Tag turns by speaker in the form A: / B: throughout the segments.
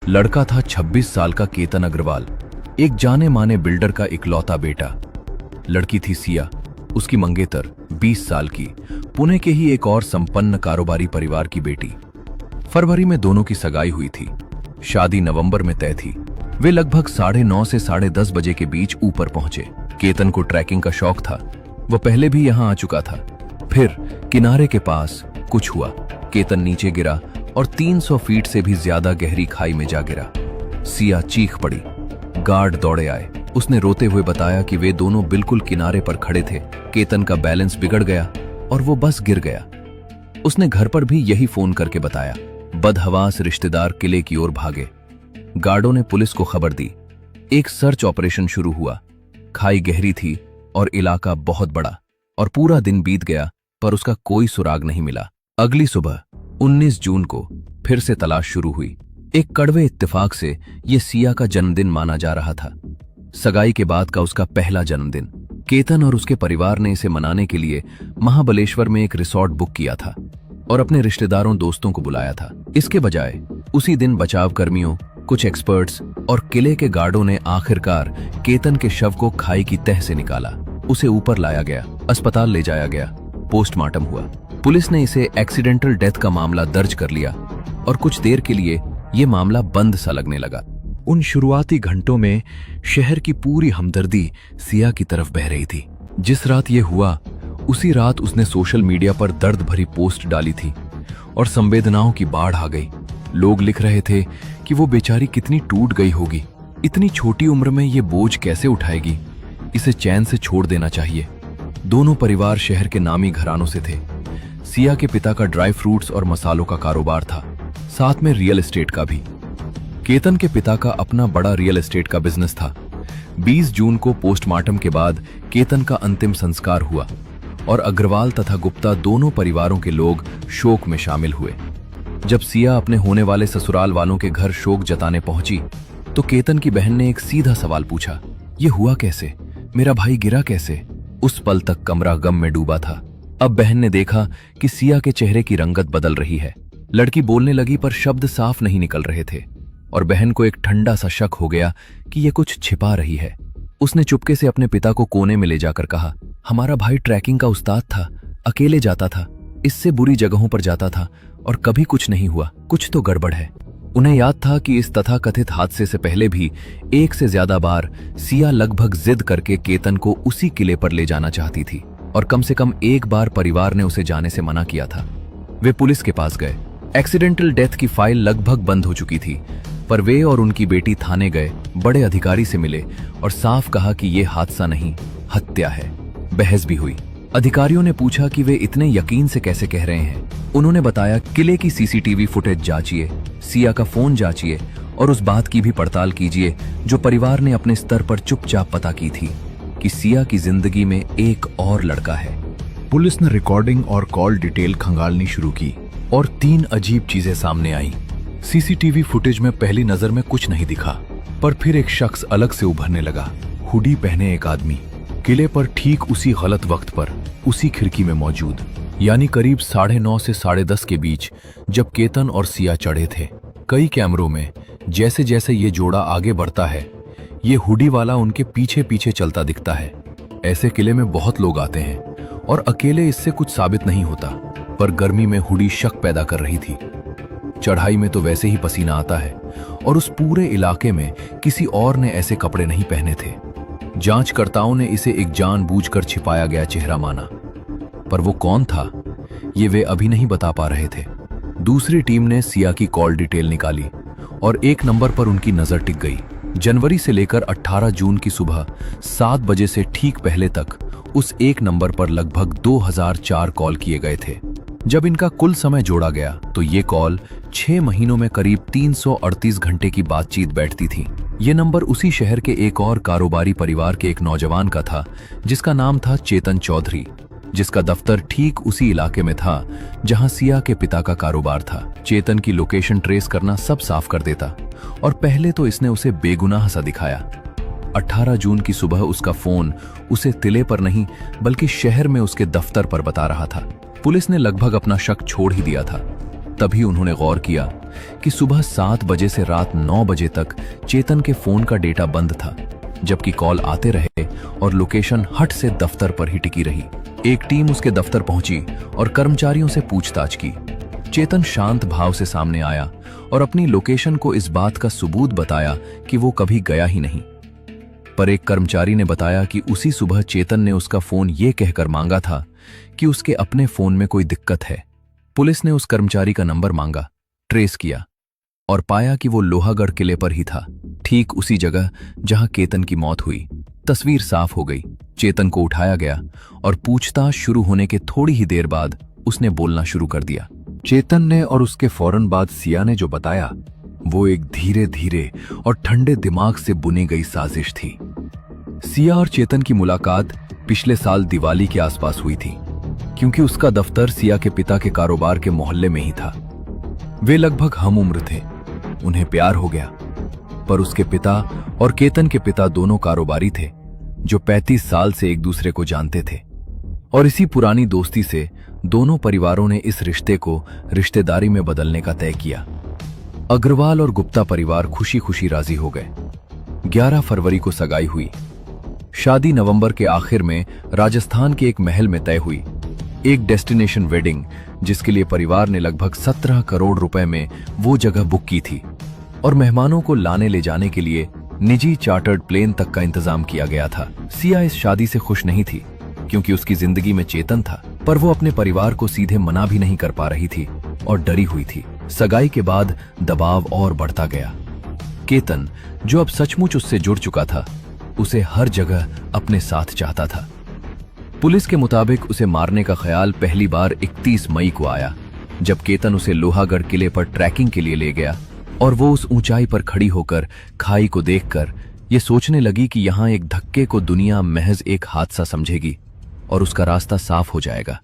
A: लड़का था 26 साल का केतन अग्रवाल, एक जाने माने बिल्डर का इकलौता बेटा। लड़की थी सिया, उसकी मंगेतर 20 साल की, पुणे के ही एक और संपन्न कारोबारी परिवार की बेटी। फरवरी में दोनों की सगाई हुई थी। शादी नवंबर में तय थी। वे लगभग 9:30 से 10:30 बजे के बीच ऊपर पहुंचे। केतन को ट्रैकिंग का शौक था, वह पहले भी यहां आ चुका था। फिर किनारे के पास कुछ हुआ। केतन नीचे गिरा और 300 फीट से भी ज्यादा गहरी खाई में जा गिरा। सिया चीख पड़ी। गार्ड दौड़े आए। उसने रोते हुए बताया कि वे दोनों बिल्कुल किनारे पर खड़े थे। केतन का बैलेंस बिगड़ गया और वो बस गिर गया। उसने घर पर भी यही फोन करके बताया। बदहवास रिश्तेदार किले की ओर भागे। गार्डों ने पुलिस को खबर दी। एक सर्च ऑपरेशन शुरू हुआ। खाई गहरी थी और इलाका बहुत बड़ा, और पूरा दिन बीत गया पर उसका कोई सुराग नहीं मिला। अगली सुबह 19 जून को फिर से तलाश शुरू हुई। एक कड़वे इत्तेफाक से ये सिया का जन्मदिन माना जा रहा था। सगाई के बाद का उसका पहला जन्मदिन। केतन और उसके परिवार ने इसे मनाने के लिए महाबलेश्वर में एक रिसॉर्ट बुक किया था और अपने रिश्तेदारों दोस्तों को बुलाया था। इसके बजाय उसी दिन बचाव कर्मियों, कुछ एक्सपर्ट्स और किले के गार्डों ने आखिरकार केतन के शव को खाई की तह से निकाला। उसे ऊपर लाया गया, अस्पताल ले जाया गया, पोस्टमार्टम हुआ। पुलिस ने इसे एक्सीडेंटल डेथ का मामला दर्ज कर लिया और कुछ देर के लिए यह मामला बंद सा लगने लगा। उन शुरुआती घंटों में शहर की पूरी हमदर्दी सिया की तरफ बह रही थी। जिस रात ये हुआ, उसी रात उसने सोशल मीडिया पर दर्द भरी पोस्ट डाली थी और संवेदनाओं की बाढ़ आ गई। लोग लिख रहे थे कि वो बेचारी कितनी टूट गई होगी, इतनी छोटी उम्र में ये बोझ कैसे उठाएगी, इसे चैन से छोड़ देना चाहिए। दोनों परिवार शहर के नामी घरानों से थे। सिया के पिता का ड्राई फ्रूट्स और मसालों का कारोबार था, साथ में रियल एस्टेट का भी। केतन के पिता का अपना बड़ा रियल एस्टेट का बिजनेस था। 20 जून को पोस्टमार्टम के बाद केतन का अंतिम संस्कार हुआ और अग्रवाल तथा गुप्ता दोनों परिवारों के लोग शोक में शामिल हुए। जब सिया अपने होने वाले ससुराल वालों के घर शोक जताने पहुंची तो केतन की बहन ने एक सीधा सवाल पूछा, ये हुआ कैसे? मेरा भाई गिरा कैसे? उस पल तक कमरा गम में डूबा था। अब बहन ने देखा कि सिया के चेहरे की रंगत बदल रही है। लड़की बोलने लगी पर शब्द साफ नहीं निकल रहे थे और बहन को एक ठंडा सा शक हो गया कि ये कुछ छिपा रही है। उसने चुपके से अपने पिता को कोने में ले जाकर कहा, हमारा भाई ट्रैकिंग का उस्ताद था, अकेले जाता था, इससे बुरी जगहों पर जाता था और कभी कुछ नहीं हुआ, कुछ तो गड़बड़ है। उन्हें याद था कि इस तथाकथित हादसे से पहले भी एक से ज्यादा बार सिया लगभग जिद करके केतन को उसी किले पर ले जाना चाहती थी और कम से कम एक बार परिवार ने उसे जाने से मना किया था। वे पुलिस के पास गए। एक्सीडेंटल डेथ की फाइल लगभग बंद हो चुकी थी, पर वे और उनकी बेटी थाने गए, बड़े अधिकारी से मिले और साफ कहा कि ये हादसा नहीं, हत्या है। बहस भी हुई। अधिकारियों ने पूछा कि वे इतने यकीन से कैसे कह रहे हैं। उन्होंने बताया, किले की सीसीटीवी फुटेज जांचिए, सिया का फोन जांचिए और उस बात की भी पड़ताल कीजिए जो परिवार ने अपने स्तर पर चुपचाप पता की थी कि सिया की जिंदगी में एक और लड़का है। पुलिस ने रिकॉर्डिंग और कॉल डिटेल खंगालनी शुरू की और 3 अजीब चीजें सामने आईं। सीसीटीवी फुटेज में पहली नजर में कुछ नहीं दिखा, पर फिर एक शख्स अलग से उभरने लगा। हुडी पहने एक आदमी किले पर ठीक उसी गलत वक्त पर उसी खिड़की में मौजूद, यानी करीब 9:30 से 10:30 के बीच जब केतन और सिया चढ़े थे। कई कैमरों में जैसे जैसे ये जोड़ा आगे बढ़ता है, ये हुडी वाला उनके पीछे पीछे चलता दिखता है। ऐसे किले में बहुत लोग आते हैं और अकेले इससे कुछ साबित नहीं होता, पर गर्मी में हुडी शक पैदा कर रही थी। चढ़ाई में तो वैसे ही पसीना आता है और उस पूरे इलाके में किसी और ने ऐसे कपड़े नहीं पहने थे। जांचकर्ताओं ने इसे एक जानबूझकर छिपाया गया चेहरा माना, पर वो कौन था ये वे अभी नहीं बता पा रहे थे। दूसरी टीम ने सिया की कॉल डिटेल निकाली और एक नंबर पर उनकी नजर टिक गई। जनवरी से लेकर 18 जून की सुबह 7 बजे से ठीक पहले तक उस एक नंबर पर लगभग 2004 कॉल किए गए थे। जब इनका कुल समय जोड़ा गया तो ये कॉल 6 महीनों में करीब 338 घंटे की बातचीत बैठती थी। ये नंबर उसी शहर के एक और कारोबारी परिवार के एक नौजवान का था जिसका नाम था चेतन चौधरी, जिसका दफ्तर ठीक उसी इलाके में था जहां सिया के पिता का कारोबार था। चेतन की लोकेशन ट्रेस करना सब साफ कर देता और पहले तो इसने उसे बेगुनाह सा दिखाया। 18 जून की सुबह उसका फोन उसे तिले पर नहीं बल्कि शहर में उसके दफ्तर पर बता रहा था। पुलिस ने लगभग अपना शक छोड़ ही दिया था। तभी उन्होंने गौर किया कि सुबह 7 बजे से रात 9 बजे तक चेतन के फोन का डेटा बंद था, जबकि कॉल आते रहे और लोकेशन हट से दफ्तर पर ही टिकी रही। एक टीम उसके दफ्तर पहुंची और कर्मचारियों से पूछताछ की। चेतन शांत भाव से सामने आया और अपनी लोकेशन को इस बात का सबूत बताया कि वो कभी गया ही नहीं। पर एक कर्मचारी ने बताया कि उसी सुबह चेतन ने उसका फोन ये कहकर मांगा था कि उसके अपने फोन में कोई दिक्कत है। पुलिस ने उस कर्मचारी का नंबर मांगा, ट्रेस किया और पाया कि वो लोहागढ़ किले पर ही था, ठीक उसी जगह जहां केतन की मौत हुई। तस्वीर साफ हो गई। चेतन को उठाया गया और पूछताछ शुरू होने के थोड़ी ही देर बाद उसने बोलना शुरू कर दिया। चेतन ने और उसके फौरन बाद सिया ने जो बताया वो एक धीरे धीरे और ठंडे दिमाग से बुनी गई साजिश थी। सिया और चेतन की मुलाकात पिछले साल दिवाली के आसपास हुई थी, क्योंकि उसका दफ्तर सिया के पिता के कारोबार के मोहल्ले में ही था। वे लगभग हम उम्र थे। उन्हें प्यार हो गया, पर उसके पिता और केतन के पिता दोनों कारोबारी थे जो 35 साल से एक दूसरे को जानते थे, और इसी पुरानी दोस्ती से दोनों परिवारों ने इस रिश्ते को रिश्तेदारी में बदलने का तय किया। अग्रवाल और गुप्ता परिवार खुशी खुशी राजी हो गए। 11 फरवरी को सगाई हुई। शादी नवंबर के आखिर में राजस्थान के एक महल में तय हुई। एक डेस्टिनेशन वेडिंग जिसके लिए परिवार ने लगभग 17 करोड़ रुपए में वो जगह बुक की थी, और मेहमानों को लाने ले जाने के लिए निजी चार्टर्ड प्लेन तक का इंतजाम किया गया था। सिया इस शादी से खुश नहीं थी, क्योंकि उसकी जिंदगी में चेतन था, पर वो अपने परिवार को सीधे मना भी नहीं कर पा रही थी और डरी हुई थी। सगाई के बाद दबाव और बढ़ता गया। केतन, जो अब सचमुच उससे जुड़ चुका था, उसे हर जगह अपने साथ चाहता था। पुलिस के मुताबिक उसे मारने का ख्याल पहली बार 31 मई को आया, जब केतन उसे लोहागढ़ किले पर ट्रैकिंग के लिए ले गया, और वो उस ऊंचाई पर खड़ी होकर खाई को देखकर ये सोचने लगी कि यहां एक धक्के को दुनिया महज एक हादसा समझेगी और उसका रास्ता साफ हो जाएगा।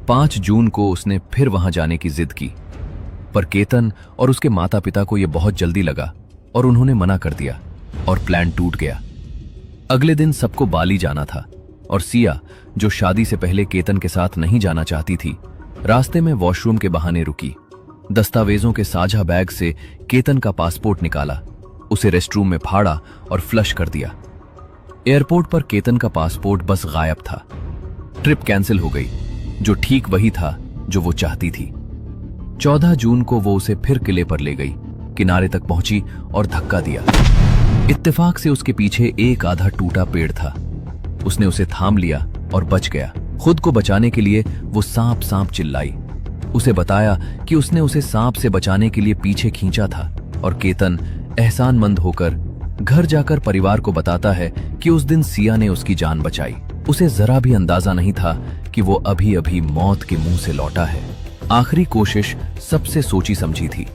A: 5 जून को उसने फिर वहां जाने की जिद की, पर केतन और उसके माता पिता को यह बहुत जल्दी लगा और उन्होंने मना कर दिया और प्लान टूट गया। अगले दिन सबको बाली जाना था, और सिया, जो शादी से पहले केतन के साथ नहीं जाना चाहती थी, रास्ते में वॉशरूम के बहाने रुकी। दस्तावेजों के साझा बैग से केतन का पासपोर्ट निकाला, उसे रेस्टरूम में फाड़ा और फ्लश कर दिया। एयरपोर्ट पर केतन का पासपोर्ट बस गायब था। ट्रिप कैंसिल हो गई, जो ठीक वही था जो वो चाहती थी। 14 जून को वो उसे फिर किले पर ले गई, किनारे तक पहुंची और धक्का दिया। इत्तेफाक से उसके पीछे एक आधा टूटा पेड़ था। उसने उसे थाम लिया और बच गया। खुद को बचाने के लिए वो सांप सांप चिल्लाई। उसे बताया कि उसने उसे सांप से बचाने के लिए पीछे खींचा था, और केतन एहसानमंद होकर घर जाकर परिवार को बताता है कि उस दिन सिया ने उसकी जान बचाई। उसे जरा भी अंदाजा नहीं था कि वो अभी अभी मौत के मुंह से लौटा है। आखिरी कोशिश सबसे सोची समझी थी।